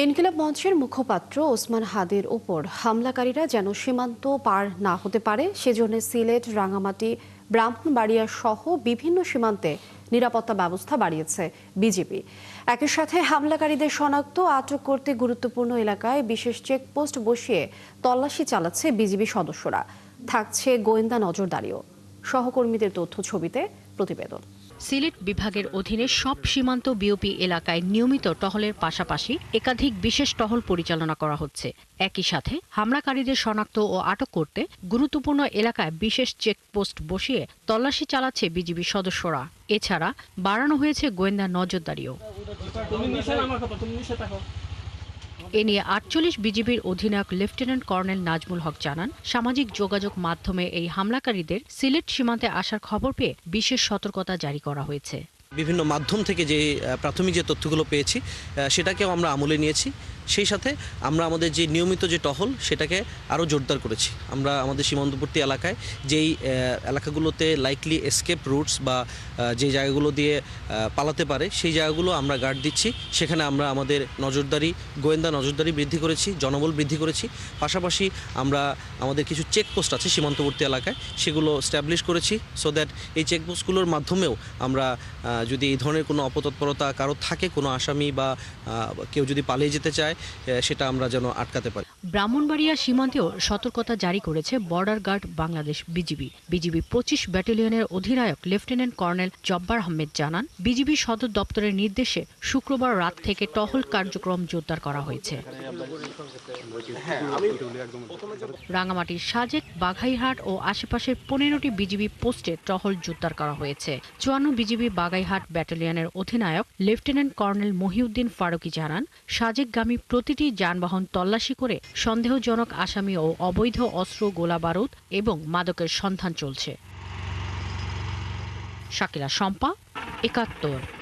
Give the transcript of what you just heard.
ইনকিলাব মঞ্চের মুখপাত্র ওসমান হাদির ওপর হামলাকারীরা যেন সীমান্ত পার না হতে পারে সেজন্য সিলেট, রাঙামাটি, ব্রাহ্মণবাড়িয়া সহ বিভিন্ন সীমান্তে নিরাপত্তা ব্যবস্থা বাড়িয়েছে বিজিবি। একই সাথে হামলাকারীদের শনাক্ত আটক করতে গুরুত্বপূর্ণ এলাকায় বিশেষ চেকপোস্ট বসিয়ে তল্লাশি চালাচ্ছে বিজিবি সদস্যরা। থাকছে গোয়েন্দা নজরদারিও। সহকর্মীদের তথ্য ছবিতে প্রতিবেদন। সিলেট বিভাগের অধীনে সব সীমান্ত বিওপি এলাকায় নিয়মিত টহলের পাশাপাশি একাধিক বিশেষ টহল পরিচালনা করা হচ্ছে। একই সাথে হামলাকারীদের শনাক্ত ও আটক করতে গুরুত্বপূর্ণ এলাকায় বিশেষ চেকপোস্ট বসিয়ে তল্লাশি চালাচ্ছে বিজিবি সদস্যরা। এছাড়া বাড়ানো হয়েছে গোয়েন্দা নজরদারিও। এ নিয়ে ৪৮ বিজিবির অধিনায়ক লেফটেন্যান্ট কর্নেল নাজমুল হক জানান, সামাজিক যোগাযোগ মাধ্যমে এই হামলাকারীদের সিলেট সীমান্তে আসার খবর পেয়ে বিশেষ সতর্কতা জারি করা হয়েছে। বিভিন্ন মাধ্যম থেকে যে প্রাথমিক যে তথ্যগুলো পেয়েছি সেটাকেও আমরা আমলে নিয়েছি। সেই সাথে আমরা আমাদের যে নিয়মিত যে টহল সেটাকে আরও জোরদার করেছি। আমরা আমাদের সীমান্তবর্তী এলাকায় যেই এলাকাগুলোতে লাইকলি এসকেপ রুটস বা যে জায়গাগুলো দিয়ে পালাতে পারে সেই জায়গাগুলো আমরা গার্ড দিচ্ছি। সেখানে আমরা আমাদের নজরদারি, গোয়েন্দা নজরদারি বৃদ্ধি করেছি, জনবল বৃদ্ধি করেছি। পাশাপাশি আমরা আমাদের কিছু চেকপোস্ট আছে সীমান্তবর্তী এলাকায়, সেগুলো স্ট্যাবলিশ করেছি সো দ্যাট এই চেকপোস্টগুলোর মাধ্যমেও আমরা যদি এই ধরনের কোনো অপতৎপরতা কারো থাকে, কোনো আসামি বা কেউ যদি পালিয়ে যেতে চায়, সেটা আমরা যেন আটকাতে পারি। ব্রাহ্মণবাড়িয়া সীমান্তেও সতর্কতা জারি করেছে বর্ডার গার্ড বাংলাদেশ বিজিবি। ২৫ ব্যাটালিয়নের অধিনায়ক লেফটেন্যান্ট কর্নেল জব্বার আহমেদ জানান, বিজিবি সদর দপ্তরের নির্দেশে শুক্রবার রাত থেকে টহল কার্যক্রম জোরদার করা হয়েছে। রাঙামাটির সাজেক, বাঘাইহাট ও আশেপাশের ১৫টি বিজিবি পোস্টে টহল জোরদার করা হয়েছে। ৫৪ বিজিবি বাগাইহাট ব্যাটালিয়নের অধিনায়ক লেফটেন্যান্ট কর্নেল মহিউদ্দিন ফারুকি জানান, সাজেকগামী প্রতিটি যানবাহন তল্লাশি করে সন্দেহজনক আসামি ও অবৈধ অস্ত্র, গোলাবারুদ এবং মাদকের সন্ধান চলছে। শাকিলা শম্পা, ৭১।